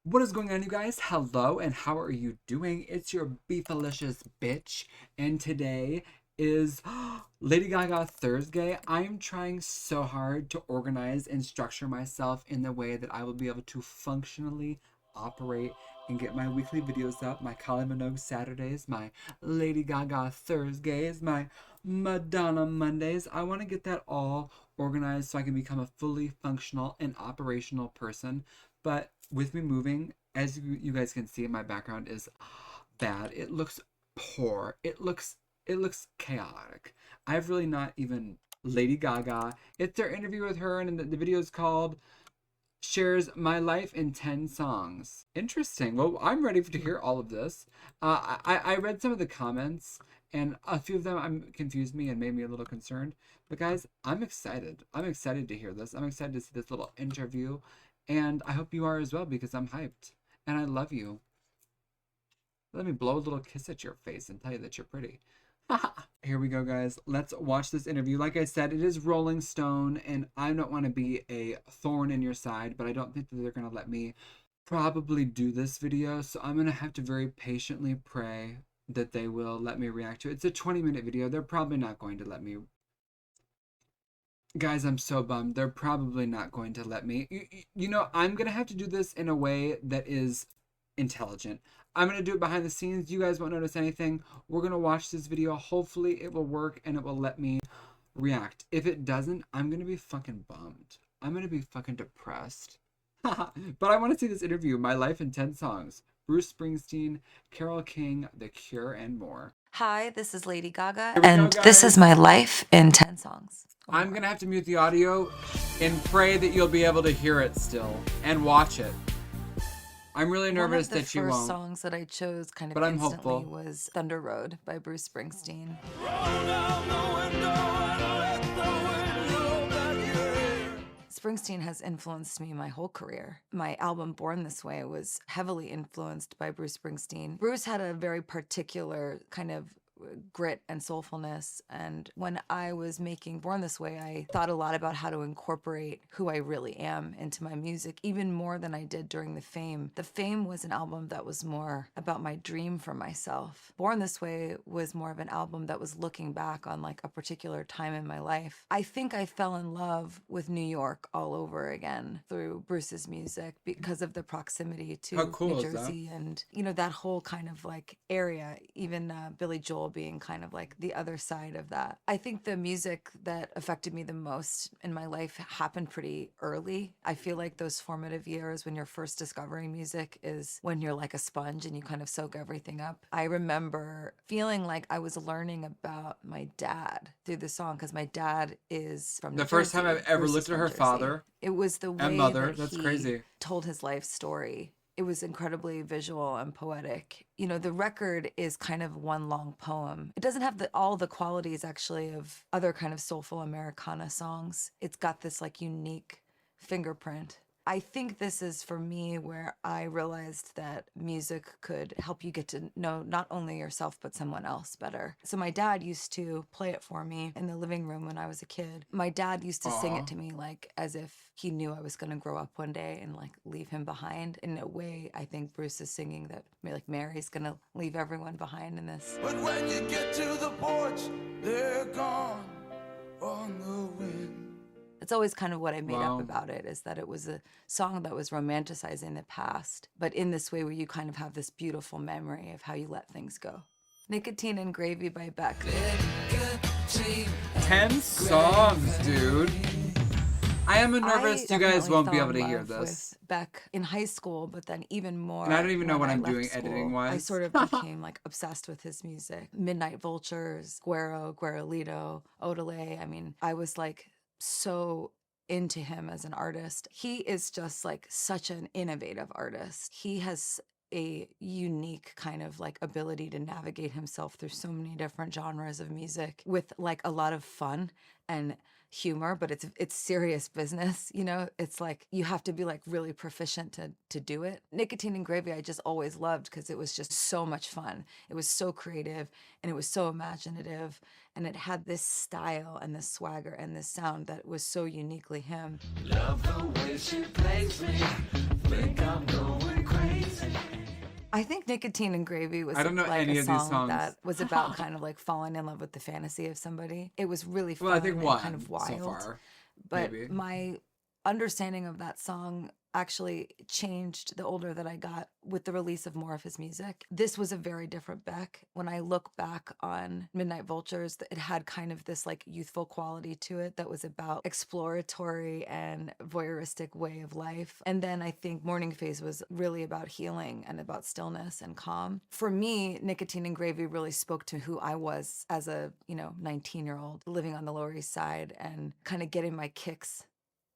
What is going on, you guys? Hello, and how are you doing? It's your beefalicious bitch, and today is Lady Gaga ThursGAYYY. I am trying so hard to organize and structure myself in the way that I will be able to functionally operate and get my weekly videos up, my Kylie Minogue Saturdays, my Lady Gaga ThursGAYYYs, my Madonna Mondays. I want to get that all organized so I can become a fully functional and operational person. But with me moving, as you guys can see, my background is bad. It looks poor. It looks chaotic. I've really not even Lady Gaga. It's their interview with her, and the video is called "Shares My Life in 10 Songs." Interesting. Well, I'm ready to hear all of this. I read some of the comments, and a few of them confused me and made me a little concerned. But guys, I'm excited. I'm excited to hear this. I'm excited to see this little interview. And I hope you are as well, because I'm hyped. And I love you. Let me blow a little kiss at your face and tell you that you're pretty. Here we go, guys. Let's watch this interview. Like I said, it is Rolling Stone, and I don't want to be a thorn in your side, but I don't think that they're going to let me probably do this video. So I'm going to have to very patiently pray that they will let me react to it. It's a 20-minute video. They're probably not going to let me. Guys, I'm so bummed. They're probably not going to let me. You know, I'm going to have to do this in a way that is intelligent. I'm going to do it behind the scenes. You guys won't notice anything. We're going to watch this video. Hopefully it will work and it will let me react. If it doesn't, I'm going to be fucking bummed. I'm going to be fucking depressed. But I want to see this interview. My Life in 10 Songs. Bruce Springsteen, Carole King, The Cure, and more. Hi, this is Lady Gaga, and this is my life in 10 songs. I'm going to have to mute the audio and pray that you'll be able to hear it still and watch it. I'm really nervous that you won't. The first songs that I chose kind of but I'm instantly hopeful. was Thunder Road by Bruce Springsteen. Springsteen has influenced me my whole career. My album Born This Way was heavily influenced by Bruce Springsteen. Bruce had a very particular kind of grit and soulfulness, and when I was making Born This Way, I thought a lot about how to incorporate who I really am into my music, even more than I did during The Fame. The Fame was an album that was more about my dream for myself. Born This Way was more of an album that was looking back on like a particular time in my life. I think I fell in love with New York all over again through Bruce's music because of the proximity to New Jersey and, you know, that whole kind of like area, even Billy Joel being kind of like the other side of that. I think the music that affected me the most in my life happened pretty early. I feel like those formative years when you're first discovering music is when you're like a sponge and you kind of soak everything up. I remember feeling like I was learning about my dad through the song because my dad is from New Jersey. The first time I've ever looked at her father. It was the way and mother. that That's he crazy. told his life story. It was incredibly visual and poetic. You know, the record is kind of one long poem. It doesn't have all the qualities actually of other kind of soulful Americana songs. It's got this like unique fingerprint. I think this is for me where I realized that music could help you get to know not only yourself but someone else better. So my dad used to play it for me in the living room when I was a kid. My dad used to sing it to me like as if he knew I was going to grow up one day and like leave him behind. In a way, I think Bruce is singing that like Mary's going to leave everyone behind in this. But when you get to the porch, they're gone on the wind. It's always kind of what I made up about it, is that it was a song that was romanticizing the past, but in this way where you kind of have this beautiful memory of how you let things go. Nicotine Gravy by Beck. 10 songs, dude. I am nervous you guys won't be able to hear this. With Beck in high school, but then even more. And I don't even know what I'm doing editing-wise. I sort of became like obsessed with his music. Midnight Vultures, Guerrolito, Odelay. I mean, I was like so into him as an artist. He is just like such an innovative artist. He has a unique kind of like ability to navigate himself through so many different genres of music with like a lot of fun and humor, but it's serious business, you know? It's like you have to be like really proficient to do it. Nicotine Gravy I just always loved because it was just so much fun. It was so creative and it was so imaginative, and it had this style and this swagger and this sound that was so uniquely him. Love the way she plays me, think I'm going crazy. I think Nicotine and Gravy was I don't know like any a of these song songs. that was about kind of like falling in love with the fantasy of somebody. It was really fun Well, I think and one kind of wild. so far, But maybe. my understanding of that song actually changed the older that I got with the release of more of his music. This was a very different Beck. When I look back on Midnight Vultures, it had kind of this like youthful quality to it that was about exploratory and voyeuristic way of life. And then I think Morning Phase was really about healing and about stillness and calm. For me, Nicotine and Gravy really spoke to who I was as a, 19-year-old living on the Lower East Side and kind of getting my kicks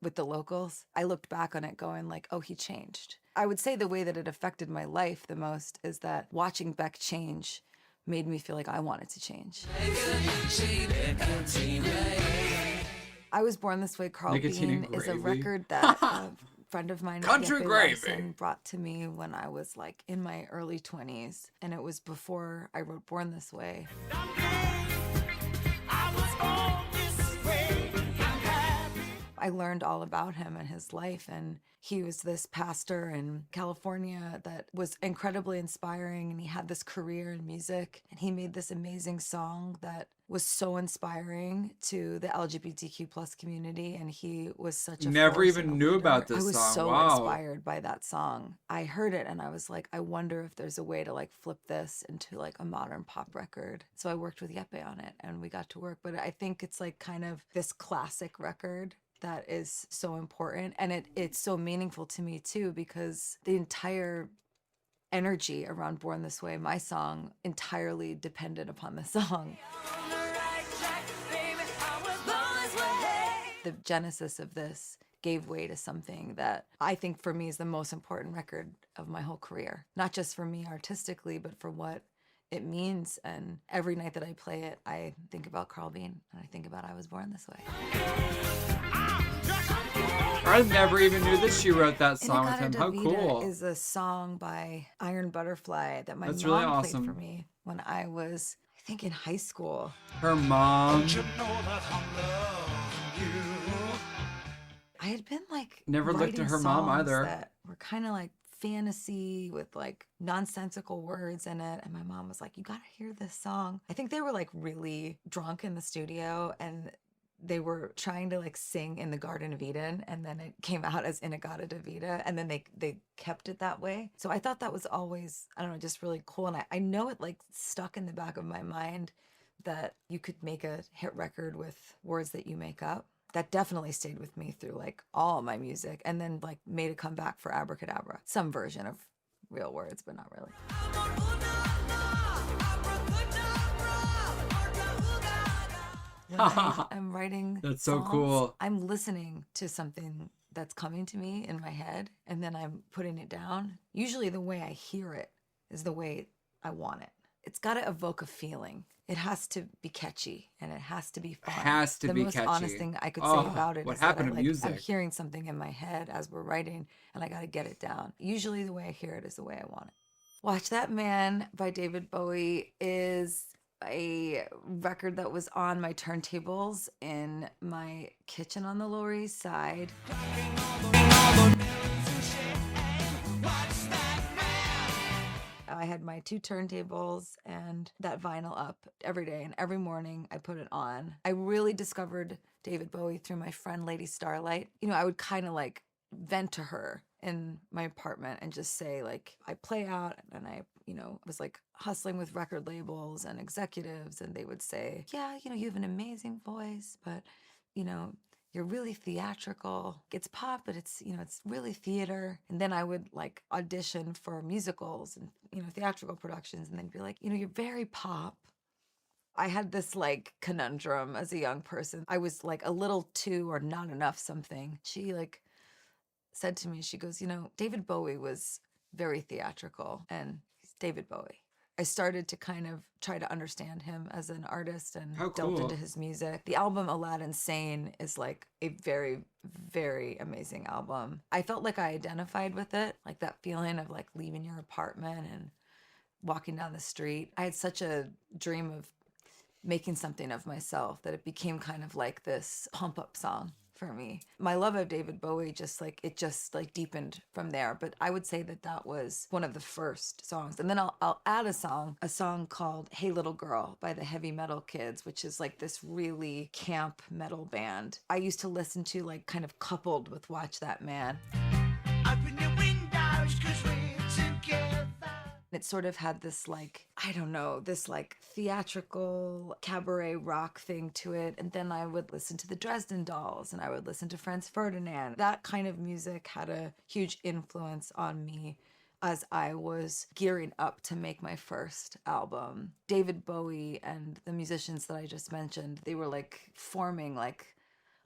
with the locals. I looked back on it going like, oh, he changed. I would say the way that it affected my life the most is that watching Beck change made me feel like I wanted to change. I Was Born This Way, Carole Nicotine King and is a Gravy. record that a friend of mine, Country Yeppe Gravy. Larson, brought to me when I was like in my early 20s. And it was before I wrote Born This Way. I learned all about him and his life, and he was this pastor in California that was incredibly inspiring, and he had this career in music, and he made this amazing song that was so inspiring to the LGBTQ plus community, and he was such a Never force even and a knew leader. about this I was song. so Wow. inspired by that song. I heard it and I was like, I wonder if there's a way to like flip this into like a modern pop record. So I worked with Yeppe on it and we got to work. But I think it's like kind of this classic record that is so important, and it's so meaningful to me too, because the entire energy around Born This Way, my song, entirely depended upon the song. The genesis of this gave way to something that I think for me is the most important record of my whole career. Not just for me artistically, but for what it means. And every night that I play it, I think about Carole Bean and I think about I Was Born This Way. I never even knew that she wrote that song with him. How In-A-Gadda-Da-Vida cool. is a song by Iron Butterfly that my That's mom really played awesome. for me when I was, I think, in high school. Her mom. I had been like Never looked at writing her mom songs either. that were kind of like fantasy with like nonsensical words in it, and my mom was like, you gotta hear this song. I think they were like really drunk in the studio and they were trying to like sing in the Garden of Eden, and then it came out as In-A-Gadda-Da-Vida, and then they kept it that way. So I thought that was always, I don't know, just really cool. And I know it like stuck in the back of my mind that you could make a hit record with words that you make up. That definitely stayed with me through like all my music, and then like made a comeback for Abracadabra. Some version of real words, but not really. When I'm writing That's so songs, cool. I'm listening to something that's coming to me in my head, and then I'm putting it down. Usually the way I hear it is the way I want it. It's got to evoke a feeling. It has to be catchy and it has to be fun. Has to the be most catchy. honest thing I could Oh, say about it what is that happened to I'm music? hearing something in my head as we're writing, and I got to get it down. Usually the way I hear it is the way I want it. Watch That Man by David Bowie is a record that was on my turntables in my kitchen on the Lower East Side. I had my 2 turntables and that vinyl up every day, and every morning I put it on. I really discovered David Bowie through my friend Lady Starlight. I would kind of like vent to her in my apartment and just say like, I play out, and I was like hustling with record labels and executives, and they would say, yeah, you have an amazing voice, but you're really theatrical. It's pop, but it's really theater. And then I would like audition for musicals and, theatrical productions, and then be like, you're very pop. I had this like conundrum as a young person. I was like a little too or not enough something. She like said to me, she goes, David Bowie was very theatrical, and he's David Bowie. I started to kind of try to understand him as an artist and How delved cool. into his music. The album Aladdin Sane is like a very, very amazing album. I felt like I identified with it, like that feeling of like leaving your apartment and walking down the street. I had such a dream of making something of myself that it became kind of like this pump up song for me. My love of David Bowie just deepened from there. But I would say that that was one of the first songs. And then I'll add a song called Hey Little Girl by the Heavy Metal Kids, which is like this really camp metal band I used to listen to, like kind of coupled with Watch That Man. Open your windows 'cause we're together. It sort of had this like, I don't know, this like theatrical cabaret rock thing to it. And then I would listen to the Dresden Dolls and I would listen to Franz Ferdinand. That kind of music had a huge influence on me as I was gearing up to make my first album. David Bowie and the musicians that I just mentioned, they were like forming like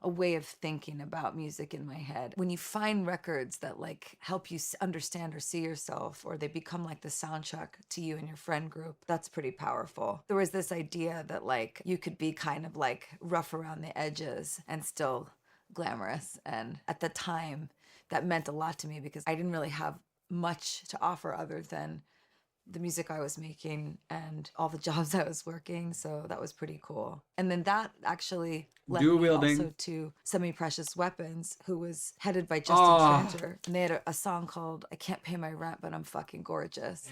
a way of thinking about music in my head. When you find records that like help you understand or see yourself, or they become like the soundtrack to you and your friend group, that's pretty powerful. There was this idea that like you could be kind of like rough around the edges and still glamorous. And at the time, that meant a lot to me because I didn't really have much to offer other than the music I was making and all the jobs I was working. So that was pretty cool. And then that actually led me also to Semi-Precious Weapons, who was headed by Justin Tranter. And they had a song called I Can't Pay My Rent, But I'm Fucking Gorgeous.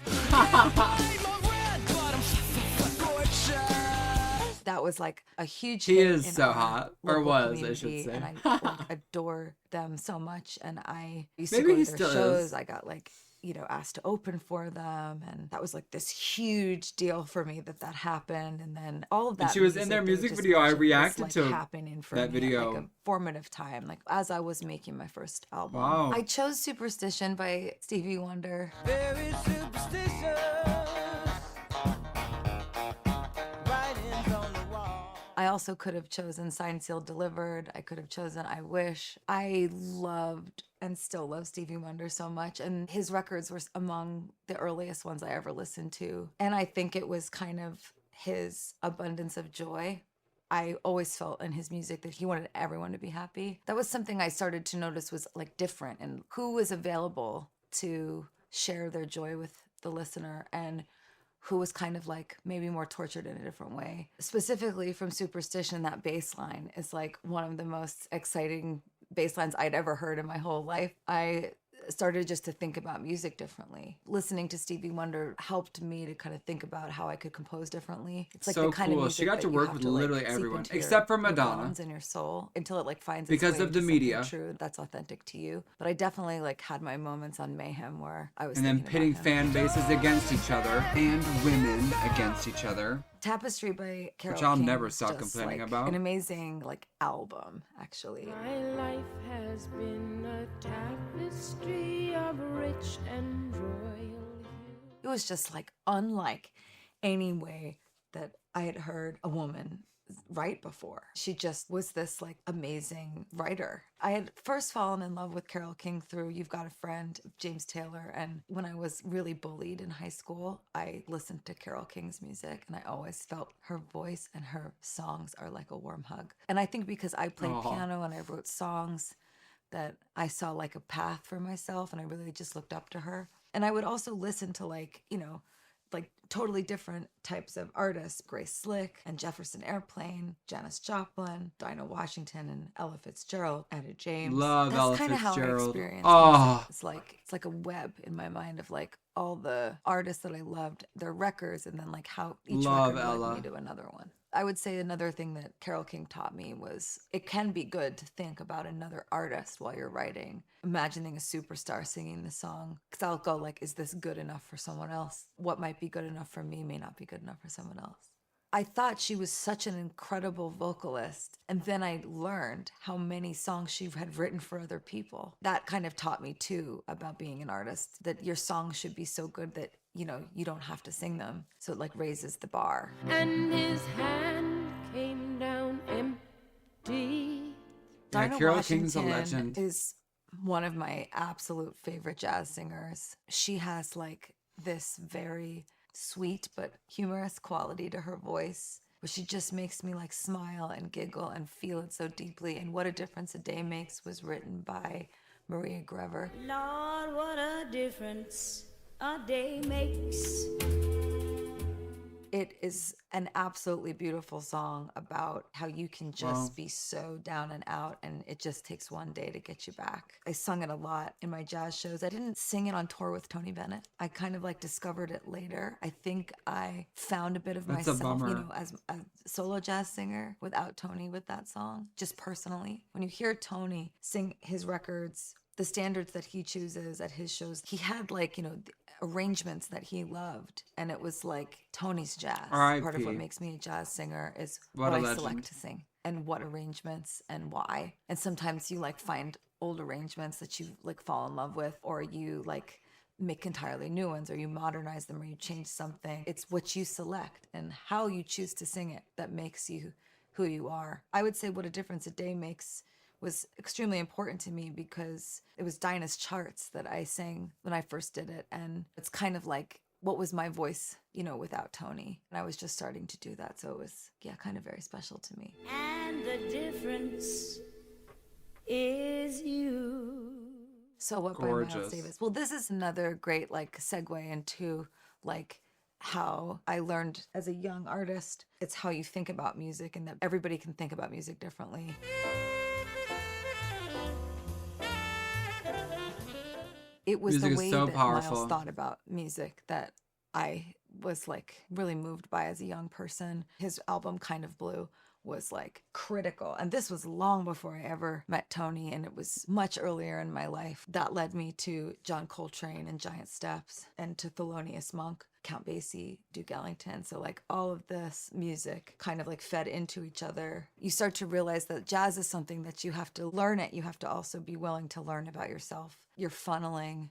That was like a huge hit. He is so hot, or was, I should say. And I like, adore them so much. And I used to Maybe go he to their still shows. is. I got like, you know, asked to open for them. And that was like this huge deal for me that happened. And then all of that. And she was in their music video. I reacted to happening for that me video. at like a formative time, like as I was making my first album. Wow. I chose Superstition by Stevie Wonder. Very superstitious. Writings on the wall. I also could have chosen Signed, Sealed, Delivered. I could have chosen I Wish. I loved and still love Stevie Wonder so much. And his records were among the earliest ones I ever listened to. And I think it was kind of his abundance of joy. I always felt in his music that he wanted everyone to be happy. That was something I started to notice was like different, and who was available to share their joy with the listener and who was kind of like maybe more tortured in a different way. Specifically from Superstition, that bass line is like one of the most exciting bass lines I'd ever heard in my whole life. I started just to think about music differently. Listening to Stevie Wonder helped me to kind of think about how I could compose differently. It's like So the kind cool. of music She got that to you work have with to, like, literally seep everyone, into except for your Madonna. bones and your soul until it like finds its Because way of the into media. something true that's authentic to you. But I definitely like had my moments on Mayhem where I was And then thinking pitting about him. fan bases against each other and women against each other. Tapestry by Carole Which I'll King never was stop just, complaining like, about. An amazing like album, actually. My life has been a tapestry of rich and royal hue. It was just like unlike any way that I had heard a woman write before. She just was this like amazing writer. I had first fallen in love with Carole King through You've Got a Friend, James Taylor. And when I was really bullied in high school, I listened to Carole King's music and I always felt her voice and her songs are like a warm hug. And I think because I played piano and I wrote songs, that I saw like a path for myself and I really just looked up to her. And I would also listen to like, you know, like totally different types of artists, Grace Slick and Jefferson Airplane, Janis Joplin, Dinah Washington and Ella Fitzgerald, Etta James. Love Ella That's kind of how I Fitzgerald. experienced Oh. music. It's like a web in my mind of like all the artists that I loved, their records, and then like how each Love record Ella. led me to another one. I would say another thing that Carole King taught me was it can be good to think about another artist while you're writing, imagining a superstar singing the song. Because I'll go like, is this good enough for someone else? What might be good enough for me may not be good enough for someone else. I thought she was such an incredible vocalist. And then I learned how many songs she had written for other people. That kind of taught me too about being an artist, that your songs should be so good that, you know, you don't have to sing them. So it like raises the bar. And his hand came down empty. Yeah, Dinah Carole King's a Washington legend. is one of my absolute favorite jazz singers. She has like this very sweet but humorous quality to her voice, where she just makes me like smile and giggle and feel it so deeply. And What a Difference a Day Makes was written by Maria Grever. Lord, what a difference a day makes. It is an absolutely beautiful song about how you can just be so down and out, and it just takes one day to get you back. I sung it a lot in my jazz shows. I didn't sing it on tour with Tony Bennett. I kind of like discovered it later. I think I found a bit of That's a myself, bummer. as a solo jazz singer without Tony with that song, just personally. When you hear Tony sing his records, the standards that he chooses at his shows, he had like, the arrangements that he loved, and it was like Tony's jazz. R.I.P. Part of what makes me a jazz singer is What what a I legend. select to sing and what arrangements and why. And sometimes you like find old arrangements that you like fall in love with, or you like make entirely new ones, or you modernize them, or you change something. It's what you select and how you choose to sing it that makes you who you are. I would say What a Diff'rence a Day Makes was extremely important to me because it was Dinah's Charts that I sang when I first did it. And it's kind of like, what was my voice, without Tony? And I was just starting to do that. So it was, kind of very special to me. And the difference is you. So What Gorgeous. by Miles Davis. Well, this is another great like segue into like how I learned as a young artist. It's how you think about music, and that everybody can think about music differently. It was Music the is way so that powerful. Miles thought about music that I was like really moved by as a young person. His album Kind of Blue was like critical. And this was long before I ever met Tony, and it was much earlier in my life. That led me to John Coltrane and Giant Steps, and to Thelonious Monk, Count Basie, Duke Ellington. So like all of this music kind of like fed into each other. You start to realize that jazz is something that you have to learn it. You have to also be willing to learn about yourself. You're funneling,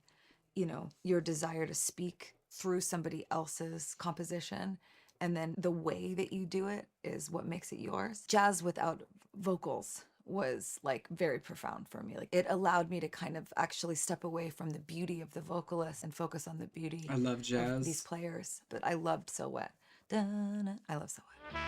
your desire to speak through somebody else's composition. And then the way that you do it is what makes it yours. Jazz without vocals was like very profound for me. Like it allowed me to kind of actually step away from the beauty of the vocalist and focus on the beauty I love jazz. of these players. But I loved So Wet. Da-na. I love So Wet.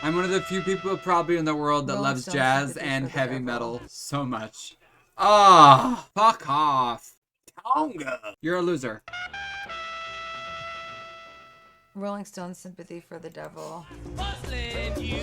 I'm one of the few people probably in the world that Rolling loves Stones, jazz Sympathy and for the heavy Devil. metal so much. Ah, fuck off. Tonga. You're a loser. Rolling Stones, Sympathy for the Devil. Bustling you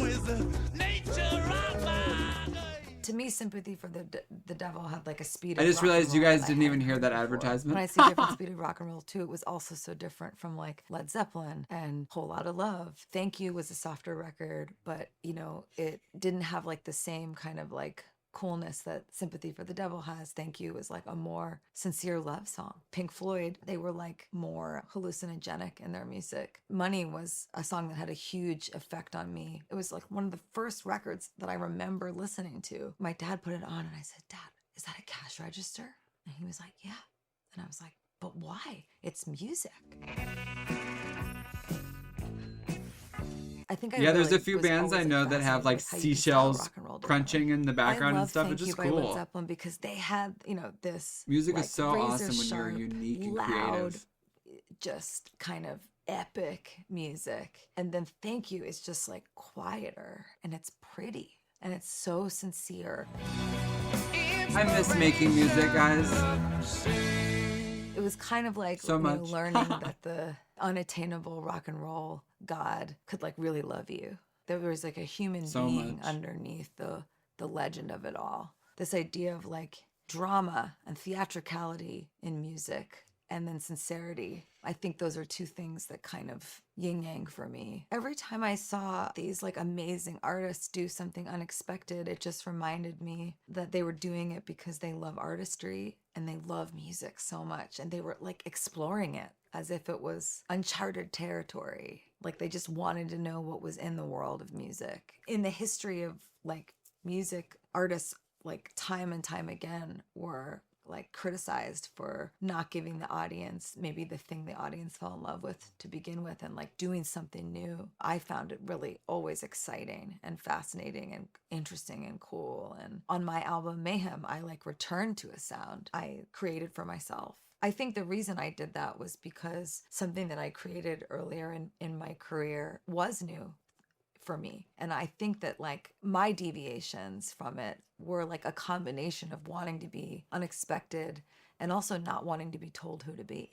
is the nature of my day. To me, Sympathy for the Devil had like a speed of I just rock and realized you roll guys that I didn't even hadn't hear heard that before. advertisement. When I see different speed of rock and roll too, it was also so different from like Led Zeppelin and Whole Lotta Love. Thank You was a softer record, but it didn't have like the same kind of like coolness that Sympathy for the Devil has. Thank You was like a more sincere love song. Pink Floyd, they were like more hallucinogenic in their music. Money was a song that had a huge effect on me. It was like one of the first records that I remember listening to. My dad put it on and I said, "Dad, is that a cash register?" And he was like, "Yeah." And I was like, "But why? It's music." I think Yeah, there's really a few was bands I always, know that have fascinated like with how you can style seashells rock and roll crunching differently. in the background I and love stuff. Thank It's You just by Led cool. Zeppelin because they had, this Music like, is so razor awesome when you're sharp, unique and loud, creative. just kind of epic music. And then Thank You is just like quieter, and it's pretty, and it's so sincere. I miss making music, guys. It was kind of like So much. learning that the unattainable rock and roll God could like really love you. There was like a human So being much. underneath the legend of it all. This idea of like drama and theatricality in music, and then sincerity. I think those are two things that kind of yin yang for me. Every time I saw these like amazing artists do something unexpected, it just reminded me that they were doing it because they love artistry and they love music so much, and they were like exploring it as if it was uncharted territory. Like they just wanted to know what was in the world of music. In the history of like music, artists like time and time again were like criticized for not giving the audience maybe the thing the audience fell in love with to begin with, and like doing something new. I found it really always exciting and fascinating and interesting and cool. And on my album Mayhem, I like returned to a sound I created for myself. I think the reason I did that was because something that I created earlier in my career was new for me. And I think that like my deviations from it were like a combination of wanting to be unexpected and also not wanting to be told who to be.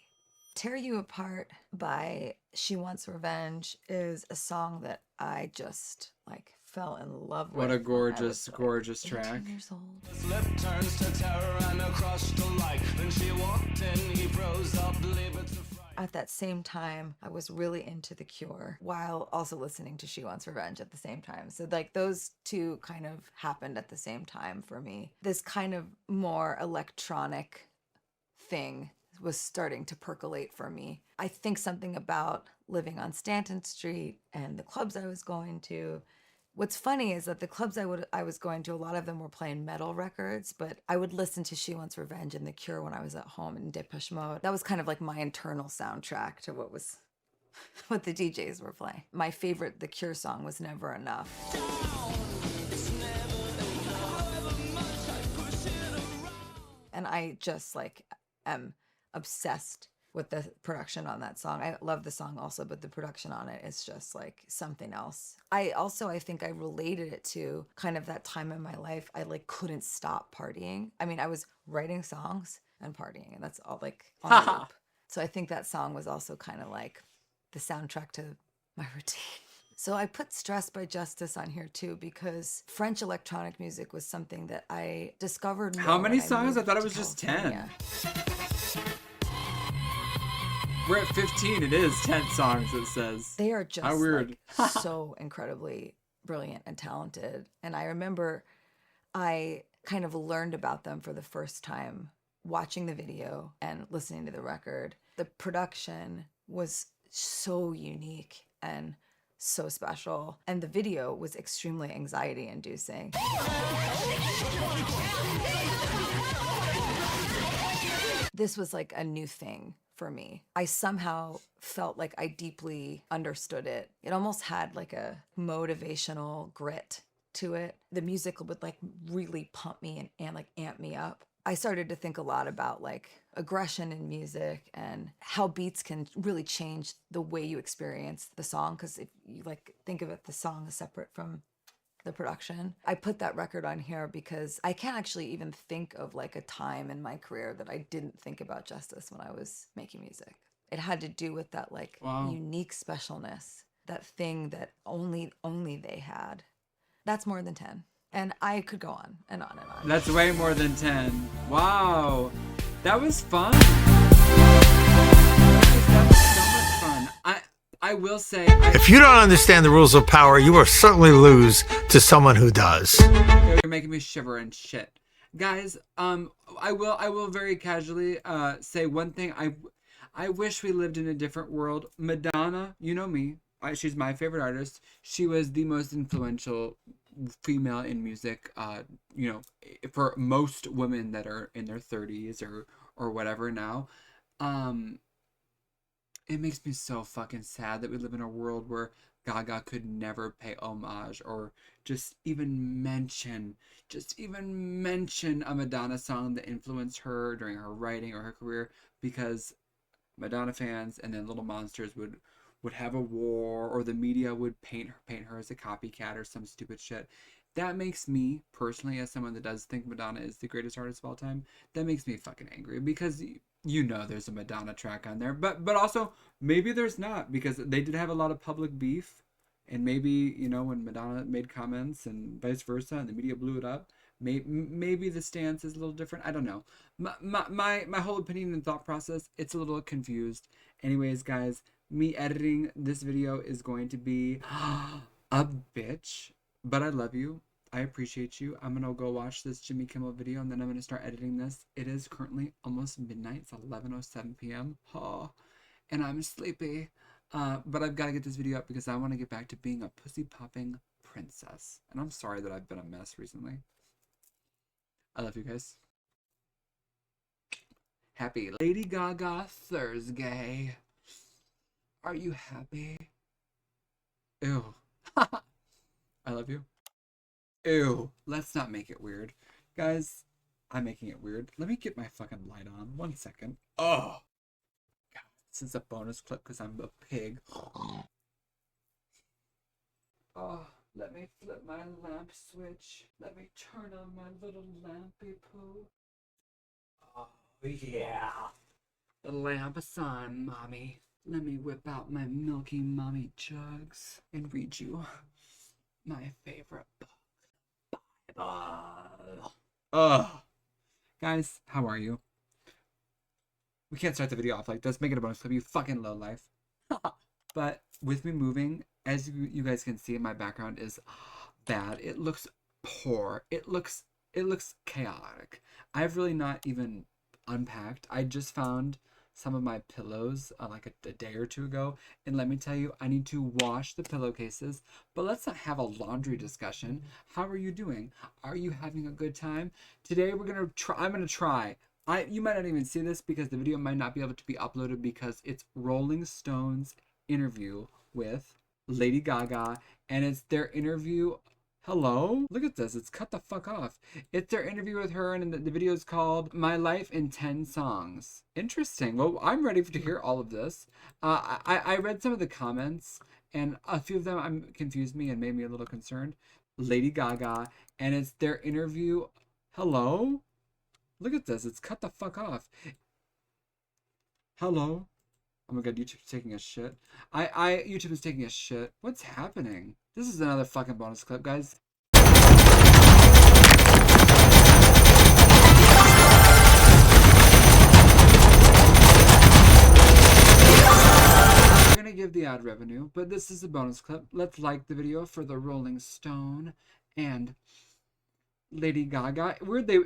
Tear You Apart by She Wants Revenge is a song that I just like fell in love with. What a when I gorgeous, was, like, gorgeous 18 track. years old. His lip turns to terror and a crushed delight. When she walked in, he froze up, leave it to fright. At that same time, I was really into The Cure while also listening to She Wants Revenge at the same time. So like those two kind of happened at the same time for me. This kind of more electronic thing was starting to percolate for me. I think something about living on Stanton Street and the clubs I was going to. What's funny is that the clubs I was going to, a lot of them were playing metal records, but I would listen to She Wants Revenge and The Cure when I was at home in Depeche Mode. That was kind of like my internal soundtrack to what the DJs were playing. My favorite The Cure song was Never Enough. And I just like am obsessed with the production on that song. I love the song also, but the production on it is just like something else. I think I related it to kind of that time in my life. I like couldn't stop partying. I mean, I was writing songs and partying, and that's all like on loop. So I think that song was also kind of like the soundtrack to my routine. So I put Stressed by Justice on here too because French electronic music was something that I discovered more. How many when songs? I moved thought it to was just California. 10. We're at 15. It is 10 songs, it says. They are just How weird. like so incredibly brilliant and talented. And I remember I kind of learned about them for the first time watching the video and listening to the record. The production was so unique and so special. And the video was extremely anxiety inducing. This was like a new thing for me. I somehow felt like I deeply understood it. It almost had like a motivational grit to it. The music would like really pump me and like amp me up. I started to think a lot about like aggression in music and how beats can really change the way you experience the song. Because if you like think of it, the song is separate from the production. I put that record on here because I can't actually even think of like a time in my career that I didn't think about justice when I was making music. It had to do with that like unique specialness, that thing that only they had. That's more than 10. And I could go on and on and on. That's way more than 10. Wow. That was fun. That was so much fun. I will say... If you don't understand the rules of power, you will certainly lose to someone who does. You're making me shiver and shit. Guys, I will very casually say one thing. I wish we lived in a different world. Madonna, you know me. She's my favorite artist. She was the most influential female in music, you know, for most women that are in their 30s or whatever now. It makes me so fucking sad that we live in a world where Gaga could never pay homage or just even mention a Madonna song that influenced her during her writing or her career, because Madonna fans and then Little Monsters would have a war, or the media would paint her as a copycat or some stupid shit. That makes me, personally, as someone that does think Madonna is the greatest artist of all time, that makes me fucking angry, because you know there's a Madonna track on there, but also maybe there's not, because they did have a lot of public beef, and maybe, you know, when Madonna made comments and vice versa and the media blew it up, maybe the stance is a little different. I don't know. My whole opinion and thought process, it's a little confused. Anyways, guys, me editing this video is going to be a bitch, but I love you. I appreciate you. I'm gonna go watch this Jimmy Kimmel video, and then I'm gonna start editing this. It is currently almost midnight. It's 11:07 p.m. Oh, and I'm sleepy. But I've got to get this video up because I want to get back to being a pussy popping princess. And I'm sorry that I've been a mess recently. I love you guys. Happy Lady Gaga ThursGAYYY. Are you happy? Ew. I love you. Ew. Let's not make it weird. Guys, I'm making it weird. Let me get my fucking light on. 1 second. Oh. God, this is a bonus clip because I'm a pig. Oh, let me flip my lamp switch. Let me turn on my little lampy poo. Oh, yeah. lamp of sun, mommy. Let me whip out my milky mommy jugs and read you my favorite book, Bible. Ugh. Guys, how are you? We can't start the video off like this. Make it a bonus clip, you fucking lowlife. But with me moving, as you guys can see, my background is bad. It looks poor. It looks chaotic. I've really not even unpacked. I just found some of my pillows like a day or two ago, and let me tell you, I need to wash the pillowcases. But let's not have a laundry discussion. How are you doing? Are you having a good time? Today we're gonna try. I'm gonna try. You might not even see this because the video might not be able to be uploaded because it's Rolling Stone's interview with Lady Gaga, and it's their interview. Hello? Look at this. It's cut the fuck off. It's their interview with her, and the video is called My Life in 10 Songs. Interesting. Well, I'm ready to hear all of this. I read some of the comments, and a few of them confused me and made me a little concerned. Lady Gaga, and it's their interview. Hello? Look at this. It's cut the fuck off. Hello? Oh my god, YouTube's taking a shit. YouTube is taking a shit. What's happening? This is another fucking bonus clip, guys. We're gonna give the ad revenue, but this is a bonus clip. Let's like the video for the Rolling Stone and Lady Gaga. Weird, they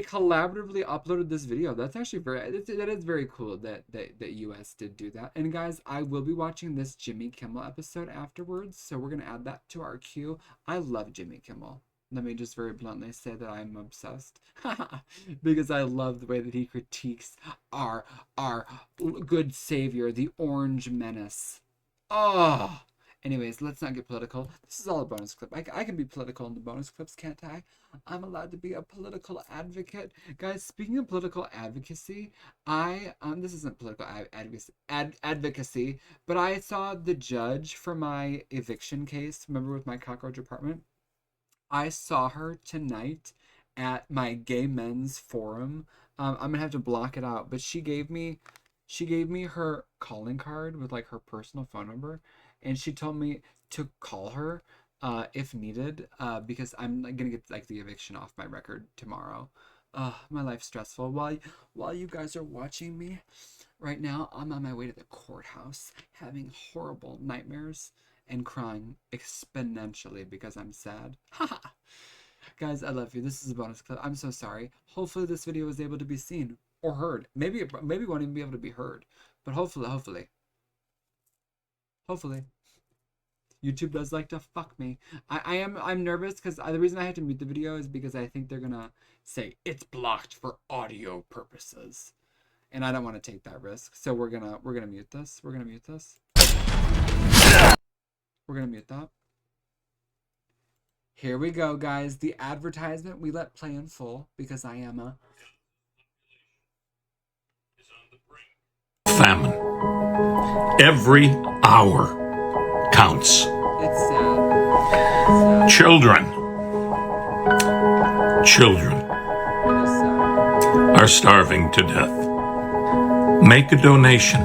collaboratively uploaded this video. That's actually that is very cool that US did do that. And guys, I will be watching this Jimmy Kimmel episode afterwards, so we're gonna add that to our queue. I love Jimmy Kimmel. Let me just very bluntly say that I'm obsessed because I love the way that he critiques our good savior, the Orange Menace. Oh. Anyways, let's not get political. This is all a bonus clip. I can be political in the bonus clips, can't I? I'm allowed to be a political advocate. Guys, speaking of political advocacy, this isn't political advocacy, but I saw the judge for my eviction case, remember with my cockroach apartment? I saw her tonight at my gay men's forum. I'm gonna have to block it out, but she gave me her calling card with like her personal phone number. And she told me to call her if needed because I'm gonna get like the eviction off my record tomorrow. My life's stressful. While you guys are watching me right now, I'm on my way to the courthouse having horrible nightmares and crying exponentially because I'm sad. Guys, I love you. This is a bonus clip. I'm so sorry. Hopefully this video was able to be seen or heard. Maybe it won't even be able to be heard, but hopefully. YouTube does like to fuck me. I'm nervous because the reason I had to mute the video is because I think they're gonna say it's blocked for audio purposes, and I don't want to take that risk. So we're gonna mute this. We're gonna mute this. We're gonna mute that. Here we go, guys. The advertisement we let play in full because I am a famine. Every hour counts. It's sad. Children It is sad. are starving to death. Make a donation.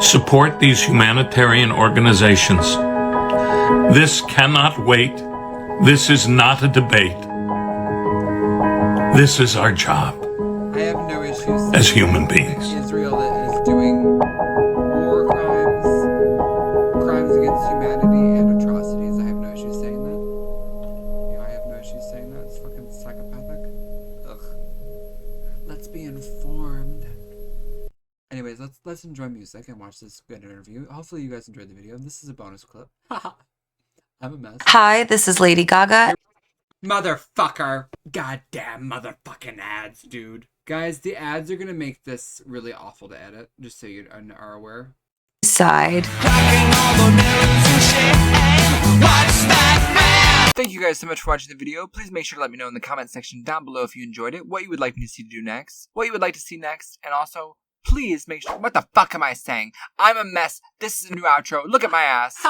Support these humanitarian organizations. This cannot wait. This is not a debate. This is our job I have no issues as human beings. Israel is doing war crimes against humanity and atrocities. I have no issues saying that. Yeah, I have no issues saying that. It's fucking psychopathic. Ugh. Let's be informed. Anyways, let's enjoy music and watch this good interview. Hopefully you guys enjoyed the video. This is a bonus clip. I'm a mess. Hi, this is Lady Gaga. Motherfucker. Goddamn motherfucking ads, dude. Guys, the ads are gonna make this really awful to edit, just so you are aware. Side. Thank you guys so much for watching the video. Please make sure to let me know in the comment section down below if you enjoyed it, what you would like me to see do next, what you would like to see next, and also please make sure. What the fuck am I saying? I'm a mess. This is a new outro. Look at my ass.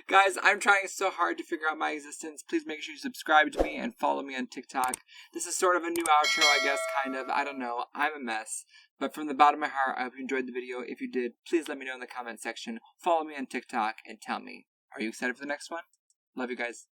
Guys, I'm trying so hard to figure out my existence. Please make sure you subscribe to me and follow me on TikTok. This is sort of a new outro, I guess, kind of. I don't know. I'm a mess. But from the bottom of my heart, I hope you enjoyed the video. If you did, please let me know in the comment section. Follow me on TikTok and tell me. Are you excited for the next one? Love you guys.